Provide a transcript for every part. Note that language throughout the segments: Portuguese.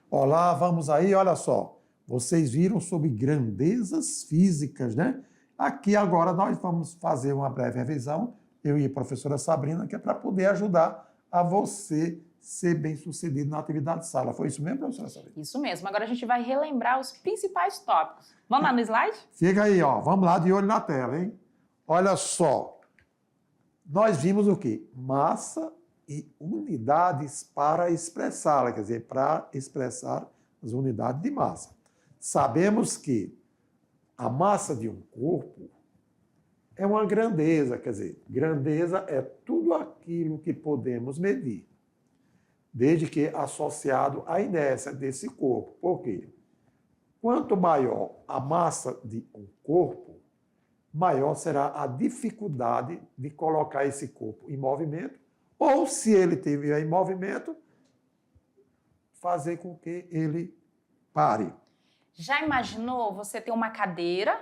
Olá, vamos aí, olha só. Vocês viram sobre grandezas físicas, né? Aqui agora nós vamos fazer uma breve revisão, eu e a professora Sabrina, que é para poder ajudar a você ser bem-sucedido na atividade de sala. Foi isso mesmo, professora Sabrina? Isso mesmo. Agora a gente vai relembrar os principais tópicos. Vamos lá no slide? Fica aí, ó. Vamos lá de olho na tela, hein? Olha só. Nós vimos o quê? Massa e unidades para expressá-la, quer dizer, para expressar as unidades de massa. Sabemos que a massa de um corpo é uma grandeza, quer dizer, grandeza é tudo aquilo que podemos medir, desde que associado à inércia desse corpo. Por quê? Quanto maior a massa de um corpo, maior será a dificuldade de colocar esse corpo em movimento, ou, se ele estiver em movimento, fazer com que ele pare. Já imaginou você ter uma cadeira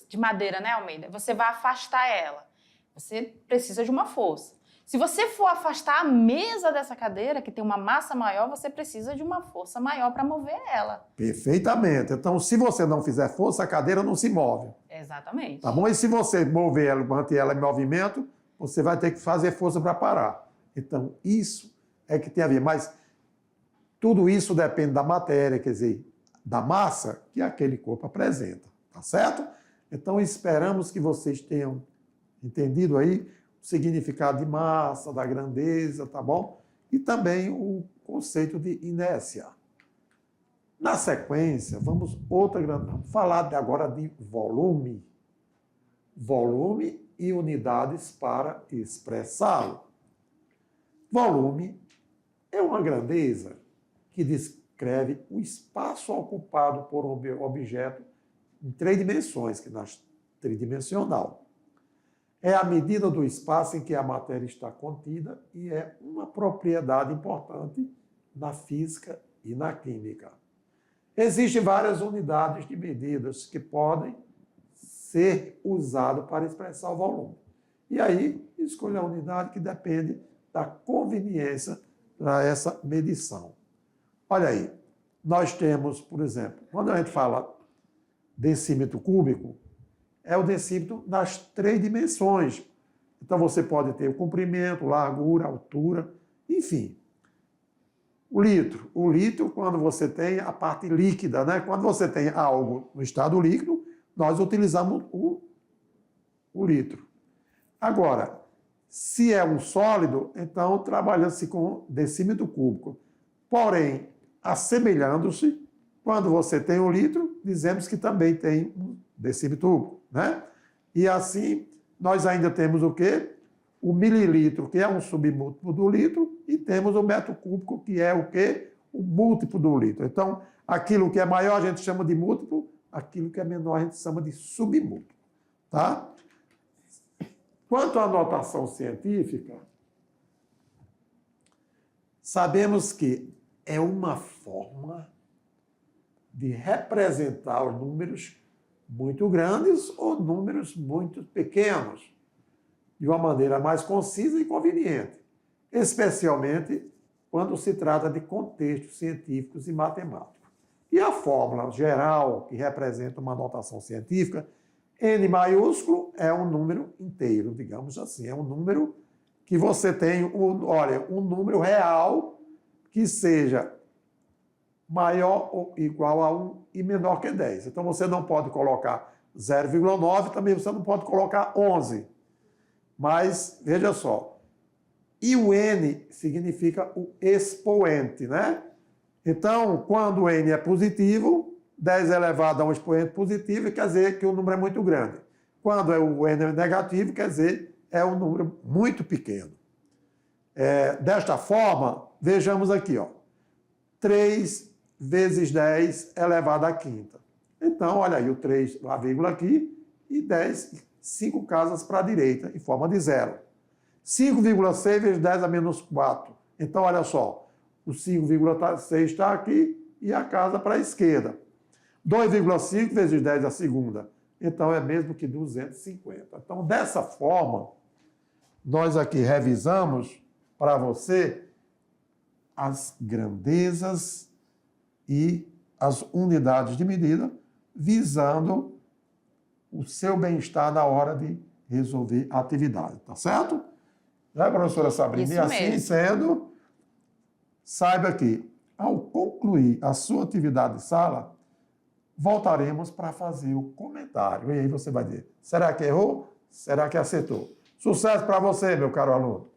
de madeira, né, Almeida? Você vai afastar ela. Você precisa de uma força. Se você for afastar a mesa dessa cadeira, que tem uma massa maior, você precisa de uma força maior para mover ela. Perfeitamente. Então, se você não fizer força, a cadeira não se move. Exatamente. Tá bom? E se você mover ela, manter ela em movimento, você vai ter que fazer força para parar. Então, isso é que tem a ver. Mas tudo isso depende da matéria, quer dizer, da massa que aquele corpo apresenta. Tá certo? Então, esperamos que vocês tenham entendido aí o significado de massa, da grandeza, tá bom? E também o conceito de inércia. Na sequência, vamos falar agora de volume. Volume e unidades para expressá-lo. Volume é uma grandeza que descreve o espaço ocupado por um objeto em 3 dimensões, que nas tridimensional. É a medida do espaço em que a matéria está contida e é uma propriedade importante na física e na química. Existem várias unidades de medidas que podem ser usadas para expressar o volume. E aí, escolha a unidade que depende da conveniência para essa medição. Olha aí, nós temos, por exemplo, quando a gente fala decímetro cúbico, é o decímetro nas 3 dimensões. Então, você pode ter o comprimento, largura, altura, enfim. O litro, quando você tem a parte líquida, né? Quando você tem algo no estado líquido, nós utilizamos o litro. Agora, se é um sólido, então trabalha-se com decímetro cúbico. Porém, assemelhando-se, quando você tem um litro, dizemos que também tem um decímetro cúbico, né? E assim, nós ainda temos o quê? O mililitro, que é um submúltiplo do litro, e temos o metro cúbico, que é o quê? O múltiplo do litro. Então, aquilo que é maior a gente chama de múltiplo, aquilo que é menor a gente chama de submúltiplo, tá? Quanto à notação científica, sabemos que é uma forma de representar os números muito grandes ou números muito pequenos, de uma maneira mais concisa e conveniente, especialmente quando se trata de contextos científicos e matemáticos. E a fórmula geral, que representa uma notação científica, N maiúsculo é um número inteiro, digamos assim, é um número que você tem, um número real que seja maior ou igual a 1 e menor que 10. Então, você não pode colocar 0,9, também você não pode colocar 11. Mas, veja só, e o N significa o expoente, né? Então, quando o N é positivo, 10 elevado a um expoente positivo, quer dizer que o número é muito grande. Quando o N é negativo, quer dizer é um número muito pequeno. Desta forma, vejamos aqui, ó, 3 vezes 10 elevado à quinta. Então, olha aí, o 3, a vírgula aqui, e 10, 5 casas para a direita, em forma de zero. 5,6 vezes 10 a menos 4. Então, olha só, o 5,6 está aqui e a casa para a esquerda. 2,5 vezes 10 a segunda. Então, é mesmo que 250. Então, dessa forma, nós aqui revisamos para você as grandezas e as unidades de medida, visando o seu bem-estar na hora de resolver a atividade, tá certo? Né, professora Sabrina? Isso E assim mesmo. sendo, saiba que, ao concluir a sua atividade de sala, voltaremos para fazer o comentário. E aí você vai dizer, será que errou? Será que acertou? Sucesso para você, meu caro aluno!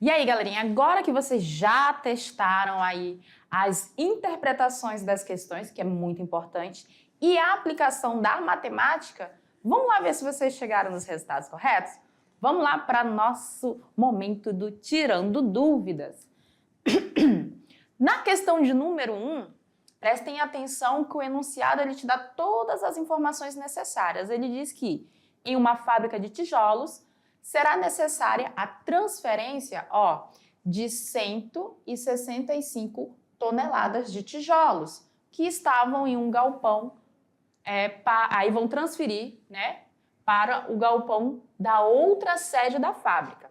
E aí, galerinha, agora que vocês já testaram aí as interpretações das questões, que é muito importante, e a aplicação da matemática, vamos lá ver se vocês chegaram nos resultados corretos? Vamos lá para nosso momento do Tirando Dúvidas. Na questão de número 1, prestem atenção que o enunciado ele te dá todas as informações necessárias. Ele diz que em uma fábrica de tijolos, será necessária a transferência de 165 toneladas de tijolos que estavam em um galpão, aí vão transferir, né, para o galpão da outra sede da fábrica.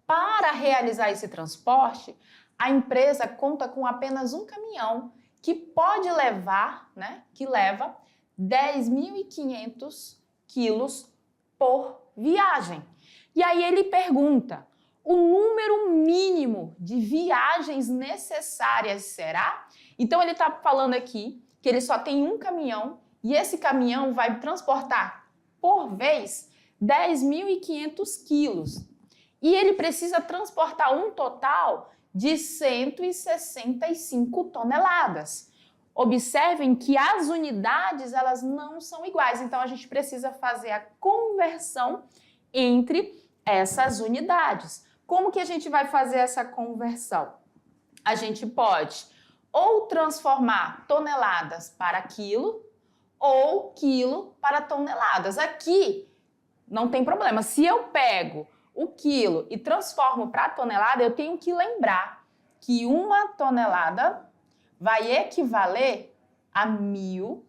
Para realizar esse transporte, a empresa conta com apenas um caminhão que pode levar, né, que leva 10.500 quilos por viagem. E aí ele pergunta, o número mínimo de viagens necessárias será? Então ele está falando aqui que ele só tem um caminhão e esse caminhão vai transportar por vez 10.500 quilos. E ele precisa transportar um total de 165 toneladas. Observem que as unidades elas não são iguais, então a gente precisa fazer a conversão entre essas unidades. Como que a gente vai fazer essa conversão? A gente pode ou transformar toneladas para quilo ou quilo para toneladas. Aqui não tem problema. Se eu pego o quilo e transformo para tonelada, eu tenho que lembrar que uma tonelada vai equivaler a 1.000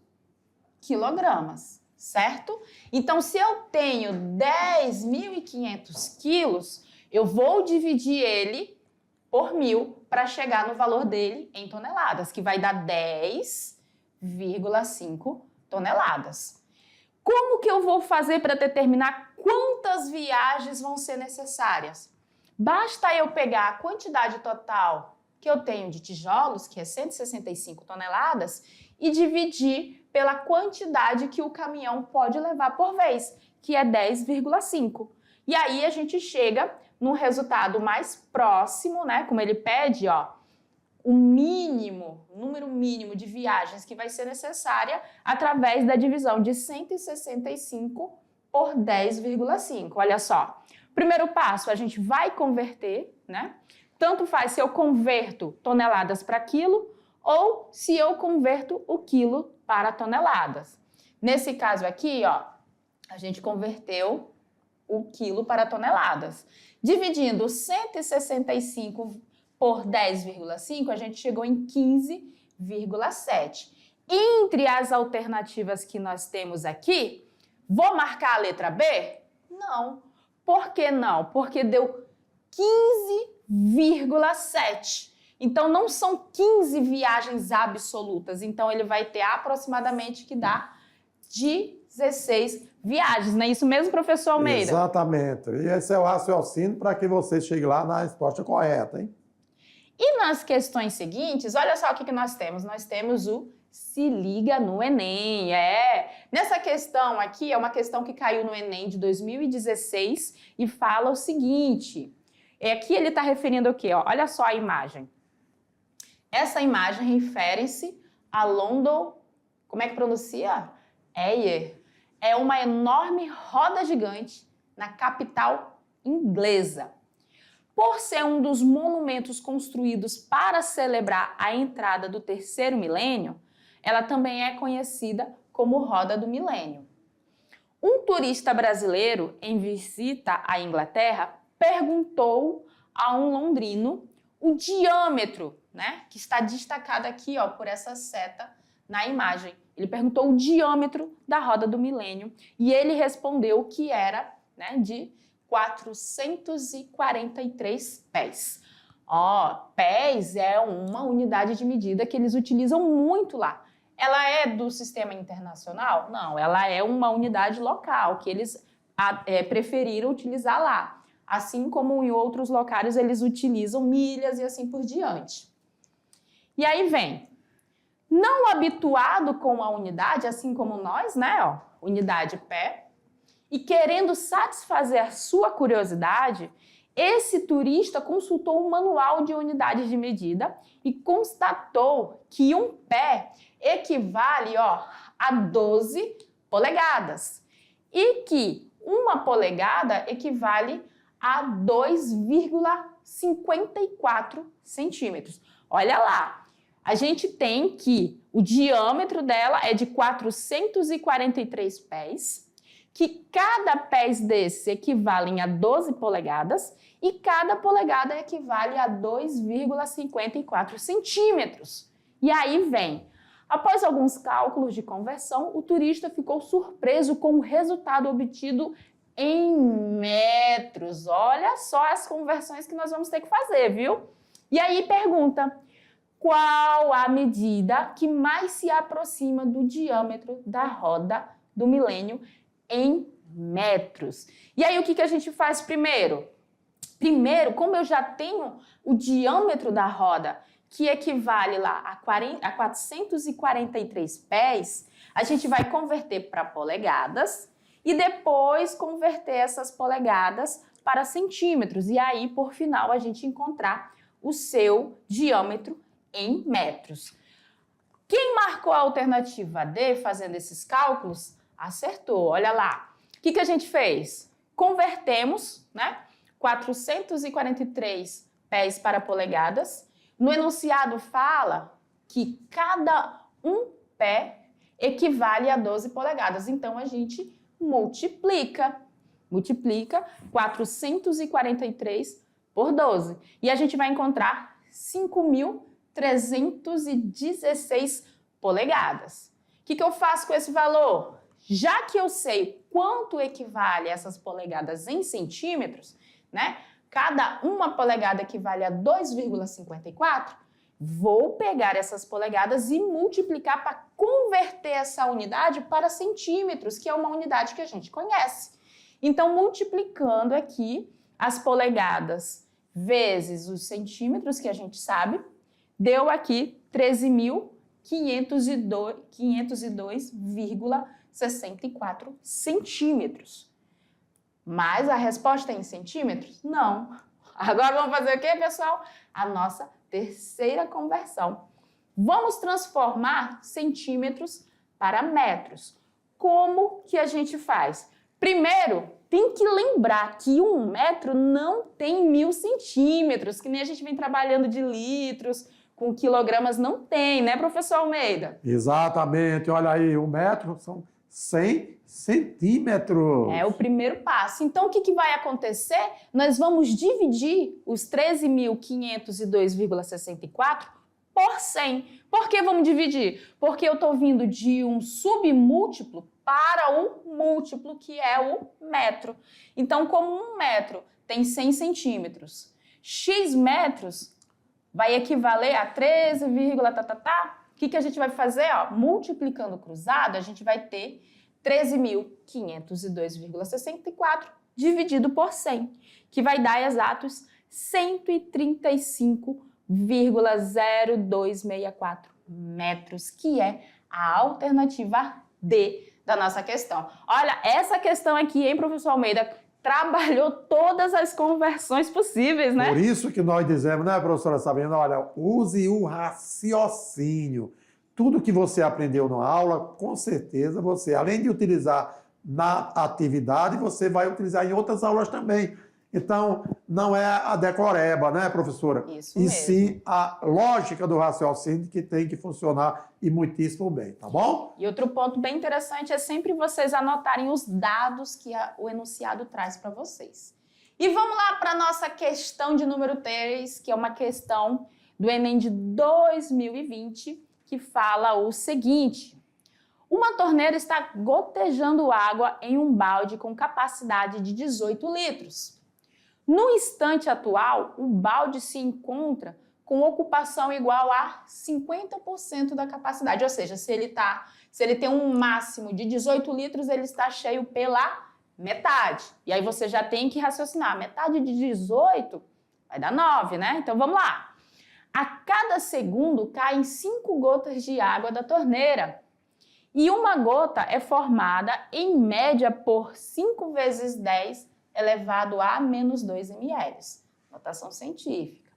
quilogramas, certo? Então, se eu tenho 10.500 quilos, eu vou dividir ele por 1.000 para chegar no valor dele em toneladas, que vai dar 10,5 toneladas. Como que eu vou fazer para determinar quantas viagens vão ser necessárias? Basta eu pegar a quantidade total que eu tenho de tijolos, que é 165 toneladas, e dividir pela quantidade que o caminhão pode levar por vez, que é 10,5. E aí a gente chega no resultado mais próximo, né? Como ele pede, o número mínimo de viagens que vai ser necessária através da divisão de 165 por 10,5. Olha só. Primeiro passo, a gente vai converter, né? Tanto faz se eu converto toneladas para quilo ou se eu converto o quilo para toneladas. Nesse caso aqui, a gente converteu o quilo para toneladas. Dividindo 165 por 10,5, a gente chegou em 15,7. Entre as alternativas que nós temos aqui, vou marcar a letra B? Não. Por que não? Porque deu 15,7. Então, não são 15 viagens absolutas. Então, ele vai ter aproximadamente que dá 16 viagens. Não é isso mesmo, professor Almeida? Exatamente. E esse é o raciocínio para que você chegue lá na resposta correta, hein? E nas questões seguintes, olha só o que nós temos. Nós temos o Se Liga no Enem. Nessa questão aqui, é uma questão que caiu no Enem de 2016 e fala o seguinte. Aqui ele está referindo o quê? Olha só a imagem. Essa imagem refere-se a London, como é que pronuncia? Eye. É uma enorme roda gigante na capital inglesa. Por ser um dos monumentos construídos para celebrar a entrada do terceiro milênio, ela também é conhecida como Roda do Milênio. Um turista brasileiro em visita à Inglaterra perguntou a um londrino o diâmetro, né, que está destacado aqui por essa seta na imagem. Ele perguntou o diâmetro da roda do milênio e ele respondeu que era, né, de 443 pés. Pés é uma unidade de medida que eles utilizam muito lá. Ela é do sistema internacional? Não, ela é uma unidade local que eles preferiram utilizar lá. Assim como em outros locais eles utilizam milhas e assim por diante. E aí vem, não habituado com a unidade, assim como nós, né? Unidade pé, e querendo satisfazer a sua curiosidade, esse turista consultou o manual de unidades de medida e constatou que um pé equivale a 12 polegadas e que uma polegada equivale a 2,54 centímetros. Olha lá, a gente tem que o diâmetro dela é de 443 pés, que cada pés desse equivale a 12 polegadas e cada polegada equivale a 2,54 centímetros. E aí vem, após alguns cálculos de conversão, o turista ficou surpreso com o resultado obtido em metros. Olha só as conversões que nós vamos ter que fazer, viu? E aí pergunta, qual a medida que mais se aproxima do diâmetro da roda do milênio em metros? E aí o que a gente faz primeiro? Primeiro, como eu já tenho o diâmetro da roda, que equivale lá a 443 pés, a gente vai converter para polegadas e depois converter essas polegadas para centímetros. E aí, por final, a gente encontrar o seu diâmetro em metros. Quem marcou a alternativa D fazendo esses cálculos, acertou. Olha lá. O que a gente fez? Convertemos, né? 443 pés para polegadas. No enunciado fala que cada um pé equivale a 12 polegadas. Então, a gente multiplica 443 por 12. E a gente vai encontrar 5.316 polegadas. O que eu faço com esse valor? Já que eu sei quanto equivale essas polegadas em centímetros, né? Cada uma polegada equivale a 2,54, vou pegar essas polegadas e multiplicar para converter essa unidade para centímetros, que é uma unidade que a gente conhece. Então, multiplicando aqui as polegadas vezes os centímetros, que a gente sabe, deu aqui 13.502,64 centímetros. Mas a resposta é em centímetros? Não. Agora vamos fazer o quê, pessoal? A nossa terceira conversão. Vamos transformar centímetros para metros. Como que a gente faz? Primeiro, tem que lembrar que 1 metro não tem 1.000 centímetros, que nem a gente vem trabalhando de litros, com quilogramas, não tem, né, professor Almeida? Exatamente. Olha aí, 1 metro são 100 centímetros. É o primeiro passo. Então, o que vai acontecer? Nós vamos dividir os 13.502,64 por 100. Por que vamos dividir? Porque eu estou vindo de um submúltiplo para o múltiplo, que é o metro. Então, como 1 metro tem 100 centímetros, x metros vai equivaler a 13, o que a gente vai fazer? Multiplicando cruzado, a gente vai ter 13.502,64 dividido por 100, que vai dar exatos 135,0264 metros, que é a alternativa D da nossa questão. Olha, essa questão aqui, hein, professor Almeida, trabalhou todas as conversões possíveis, né? Por isso que nós dizemos, né, professora Sabrina? Olha, use o raciocínio. Tudo que você aprendeu na aula, com certeza você, além de utilizar na atividade, você vai utilizar em outras aulas também. Então, não é a decoreba, né, professora? Isso e mesmo. Sim a lógica do raciocínio que tem que funcionar e muitíssimo bem, tá bom? E outro ponto bem interessante é sempre vocês anotarem os dados que o enunciado traz para vocês. E vamos lá para a nossa questão de número 3, que é uma questão do Enem de 2020, que fala o seguinte: uma torneira está gotejando água em um balde com capacidade de 18 litros. No instante atual, o balde se encontra com ocupação igual a 50% da capacidade, ou seja, se ele tem um máximo de 18 litros, ele está cheio pela metade. E aí você já tem que raciocinar, metade de 18 vai dar 9, né? Então vamos lá. A cada segundo caem 5 gotas de água da torneira. E uma gota é formada, em média, por 5 vezes 10 elevado a menos 2 ml. Notação científica.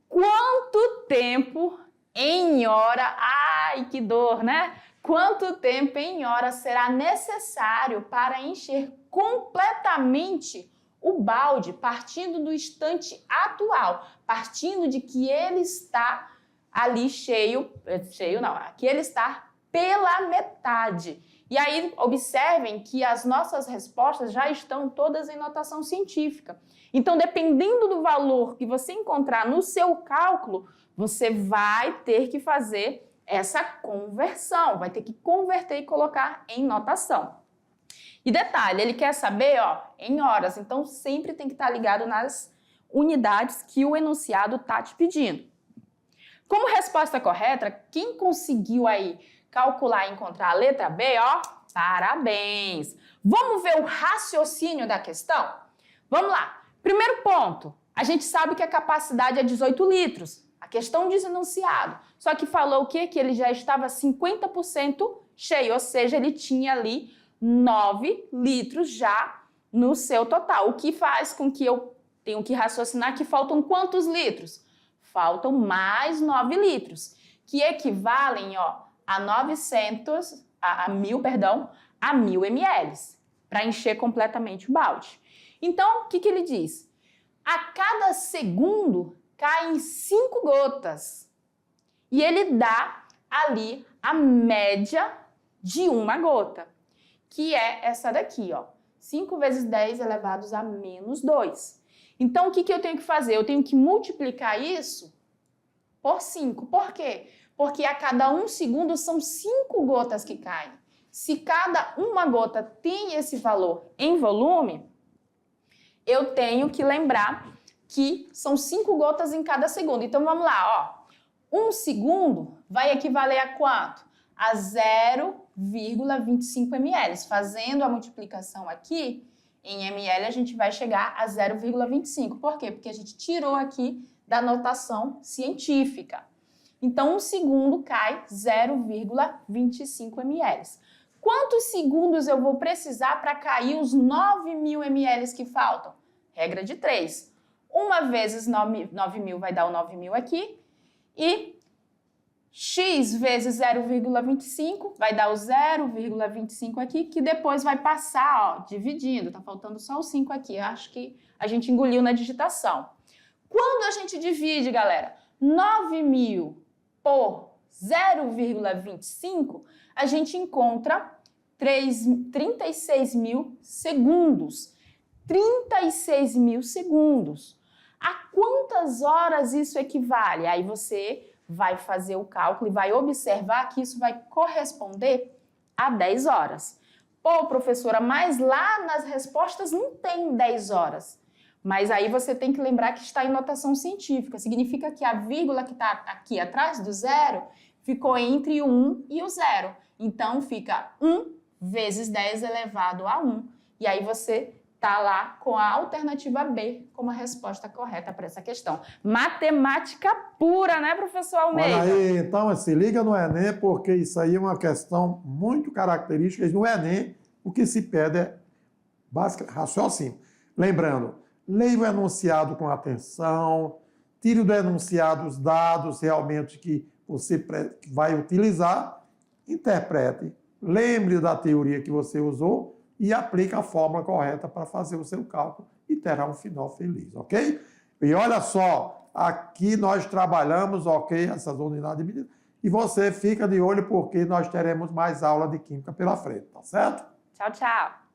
Quanto tempo em hora... Ai, que dor, né? Quanto tempo em hora será necessário para encher completamente o balde, partindo do instante atual, partindo de que ele está ali cheio não, que ele está pela metade. E aí, observem que as nossas respostas já estão todas em notação científica. Então, dependendo do valor que você encontrar no seu cálculo, você vai ter que fazer essa conversão, vai ter que converter e colocar em notação. E detalhe, ele quer saber, em horas, então sempre tem que estar ligado nas unidades que o enunciado está te pedindo. Como resposta correta, quem conseguiu aí calcular e encontrar a letra B, parabéns! Vamos ver o raciocínio da questão? Vamos lá. Primeiro ponto, a gente sabe que a capacidade é 18 litros. A questão diz enunciado. Só que falou o quê? Que ele já estava 50% cheio, ou seja, ele tinha ali 9 litros já no seu total. O que faz com que eu tenho que raciocinar que faltam quantos litros? Faltam mais 9 litros, que equivalem, a 1000 ml, para encher completamente o balde. Então, o que ele diz? A cada segundo caem 5 gotas. E ele dá ali a média de uma gota, que é essa daqui, 5 vezes 10 elevados a menos 2. Então, o que eu tenho que fazer? Eu tenho que multiplicar isso por 5. Por quê? Porque a cada 1 segundo são 5 gotas que caem. Se cada uma gota tem esse valor em volume, eu tenho que lembrar que são 5 gotas em cada segundo. Então, vamos lá, 1 segundo vai equivaler a quanto? A 0,25 ml. Fazendo a multiplicação aqui, em ml, a gente vai chegar a 0,25. Por quê? Porque a gente tirou aqui da notação científica. Então, 1 segundo cai 0,25 ml. Quantos segundos eu vou precisar para cair os 9.000 ml que faltam? Regra de 3. 1 vezes 9.000 vai dar o 9.000 aqui. E x vezes 0,25 vai dar o 0,25 aqui, que depois vai passar, dividindo. Tá faltando só o 5 aqui. Acho que a gente engoliu na digitação. Quando a gente divide, galera, 9.000 por 0,25, a gente encontra 36.000 segundos. 36.000 segundos. A quantas horas isso equivale? Aí você vai fazer o cálculo e vai observar que isso vai corresponder a 10 horas. Pô, professora, mas lá nas respostas não tem 10 horas. Mas aí você tem que lembrar que está em notação científica. Significa que a vírgula que está aqui atrás do 0 ficou entre o 1 e o 0. Então, fica 1 vezes 10 elevado a 1. E aí você está lá com a alternativa B como a resposta correta para essa questão. Matemática pura, né, professor Almeida? Olha aí, então se liga no Enem, porque isso aí é uma questão muito característica. No Enem, o que se pede é raciocínio. Lembrando, leia o enunciado com atenção, tire do enunciado os dados realmente que você vai utilizar, interprete, lembre da teoria que você usou e aplique a fórmula correta para fazer o seu cálculo e terá um final feliz, ok? E olha só, aqui nós trabalhamos, ok, essas unidades de medida, e você fica de olho porque nós teremos mais aula de Química pela frente, tá certo? Tchau, tchau.